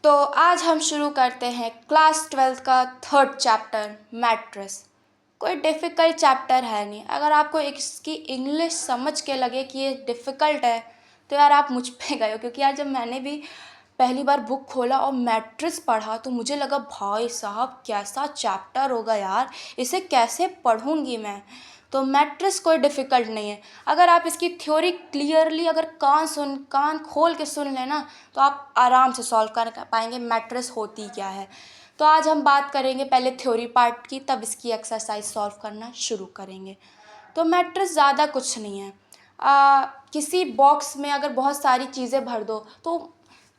तो आज हम शुरू करते हैं क्लास 12 का थर्ड चैप्टर मैट्रिक्स। कोई डिफ़िकल्ट चैप्टर है नहीं। अगर आपको इसकी इंग्लिश समझ के लगे कि ये डिफ़िकल्ट है तो यार आप मुझ पे गए हो, क्योंकि यार जब मैंने भी पहली बार बुक खोला और मैट्रिक्स पढ़ा तो मुझे लगा भाई साहब कैसा चैप्टर होगा यार, इसे कैसे पढ़ूंगी मैं। तो मैट्रिक्स कोई डिफ़िकल्ट नहीं है। अगर आप इसकी थ्योरी क्लियरली अगर कान खोल के सुन लेना तो आप आराम से सॉल्व कर पाएंगे मैट्रिक्स होती क्या है। तो आज हम बात करेंगे पहले थ्योरी पार्ट की, तब इसकी एक्सरसाइज सॉल्व करना शुरू करेंगे। तो मैट्रिक्स ज़्यादा कुछ नहीं है। किसी बॉक्स में अगर बहुत सारी चीज़ें भर दो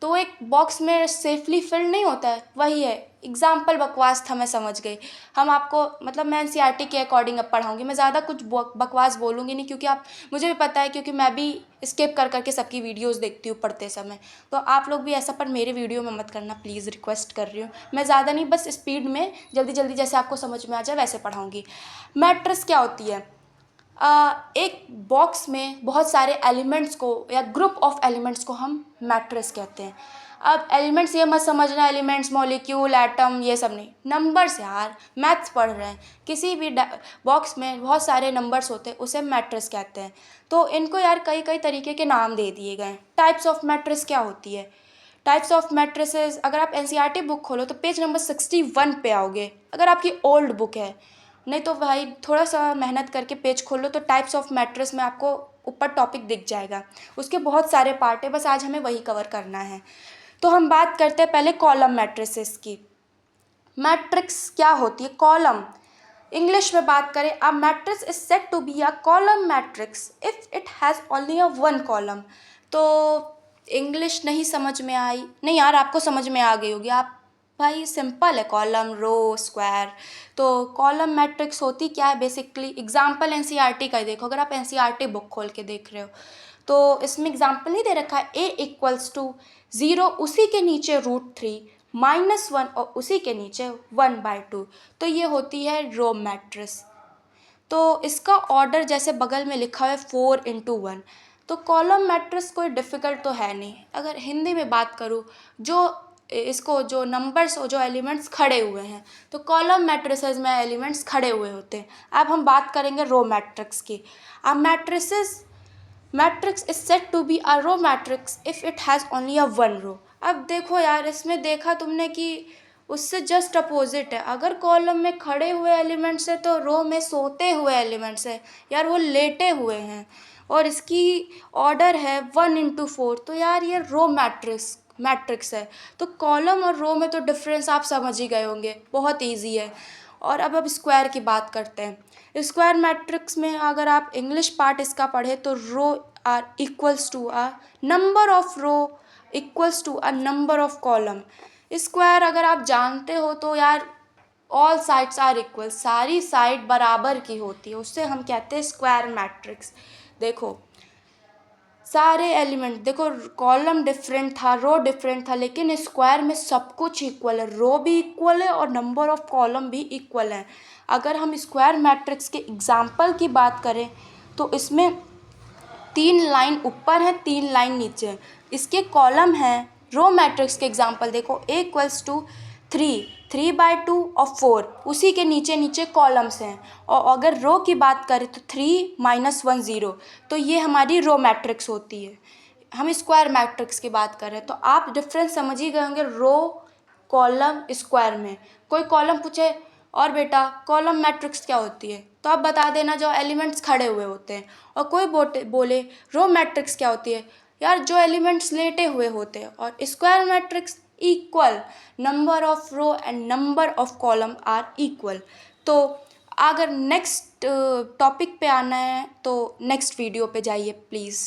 तो एक बॉक्स में सेफली फिल नहीं होता है, वही है। एग्जाम्पल बकवास था, मैं समझ गई। हम आपको मतलब मैं एनसीईआरटी के अकॉर्डिंग अब पढ़ाऊँगी, मैं ज़्यादा कुछ बकवास बोलूँगी नहीं, क्योंकि आप मुझे भी पता है, क्योंकि मैं भी स्किप कर करके सबकी वीडियोस देखती हूँ पढ़ते समय। तो आप लोग भी ऐसा पर मेरे वीडियो में मत करना प्लीज़, रिक्वेस्ट कर रही हूँ। मैं ज़्यादा नहीं, बस स्पीड में जल्दी जल्दी जैसे आपको समझ में आ जाए वैसे पढ़ाऊँगी। मैट्रिक्स क्या होती है? एक बॉक्स में बहुत सारे एलिमेंट्स को या ग्रुप ऑफ एलिमेंट्स को हम मैट्रिक्स कहते हैं। अब एलिमेंट्स ये मत समझना एलिमेंट्स मॉलिक्यूल एटम ये सब नहीं, नंबर्स यार, मैथ्स पढ़ रहे हैं। किसी भी बॉक्स में बहुत सारे नंबर्स होते हैं, उसे मैट्रिक्स कहते हैं। तो इनको यार कई कई तरीके के नाम दे दिए गए हैं। टाइप्स ऑफ मैट्रिक्स क्या होती है? टाइप्स ऑफ मैट्रिसेस, अगर आप एनसीईआरटी बुक खोलो तो पेज नंबर 61 पे आओगे, अगर आपकी ओल्ड बुक है। नहीं तो भाई थोड़ा सा मेहनत करके पेज खोलो तो टाइप्स ऑफ मैट्रिक्स में आपको ऊपर टॉपिक दिख जाएगा। उसके बहुत सारे पार्ट है, बस आज हमें वही कवर करना है। तो हम बात करते हैं पहले कॉलम मैट्रिसेस की। मैट्रिक्स क्या होती है? कॉलम। इंग्लिश में बात करें, a matrix is said to be a column matrix if it has only a one column. तो इंग्लिश नहीं समझ में आई? नहीं यार, आपको समझ में आ गई होगी। आप भाई सिंपल है, कॉलम रो स्क्वायर। तो कॉलम मैट्रिक्स होती क्या है बेसिकली? एग्जाम्पल एनसीईआरटी का ही देखो, अगर आप एनसीईआरटी बुक खोल के देख रहे हो तो इसमें एग्जाम्पल नहीं दे रखा है a इक्वल्स टू 0, उसी के नीचे √3 -1 और उसी के नीचे 1/2। तो ये होती है रो मैट्रिक्स। तो इसका ऑर्डर जैसे बगल में लिखा हुआ है 4 × 1। तो कॉलम मैट्रिक्स कोई डिफ़िकल्ट तो है नहीं। अगर हिंदी में बात करूँ, जो नंबर्स और जो एलिमेंट्स खड़े हुए हैं, तो कॉलम मैट्रिसेस में एलिमेंट्स खड़े हुए होते हैं। अब हम बात करेंगे रो मैट्रिक्स की। अब matrix is said to be a row matrix if it has only a one row. अब देखो यार, इसमें देखा तुमने कि उससे जस्ट अपोजिट है। अगर कॉलम में खड़े हुए एलिमेंट्स है तो रो में सोते हुए एलिमेंट्स है, यार वो लेटे हुए हैं। और इसकी ऑर्डर है 1 × 4। तो यार ये रो मैट्रिक्स है। तो कॉलम और रो में तो डिफरेंस आप समझ ही गए होंगे, बहुत ईजी है। और अब स्क्वायर की बात करते हैं। स्क्वायर मैट्रिक्स में अगर आप इंग्लिश पार्ट इसका पढ़े तो row are equals to a number of row equals to a number of column. Square अगर आप जानते हो तो यार ऑल साइड्स आर इक्वल, सारी साइड बराबर की होती है, उससे हम कहते हैं स्क्वायर मैट्रिक्स। देखो सारे एलिमेंट देखो, कॉलम डिफरेंट था, रो डिफरेंट था, लेकिन स्क्वायर में सब कुछ इक्वल है। रो भी इक्वल है और नंबर ऑफ कॉलम भी इक्वल है। अगर हम स्क्वायर मैट्रिक्स के एग्जाम्पल की बात करें तो इसमें 3 लाइन ऊपर है, 3 लाइन नीचे है। इसके कॉलम हैं। रो मैट्रिक्स के एग्जाम्पल देखो, a इक्वल्स टू 3, 3/2 और 4, उसी के नीचे नीचे कॉलम्स हैं। और अगर रो की बात करें तो 3 -1 0। तो ये हमारी रो मैट्रिक्स होती है। हम स्क्वायर मैट्रिक्स की बात कर रहे हैं, तो आप डिफरेंस समझ ही गए होंगे रो कॉलम स्क्वायर में। कोई कॉलम पूछे और बेटा कॉलम मैट्रिक्स क्या होती है, तो आप बता देना जो एलिमेंट्स खड़े हुए होते हैं। और कोई बोले रो मैट्रिक्स क्या होती है, यार जो एलिमेंट्स लेटे हुए होते हैं। और square matrix equal, number of row and number of column are equal. तो अगर नेक्स्ट टॉपिक पे आना है तो नेक्स्ट वीडियो पे जाइए प्लीज़।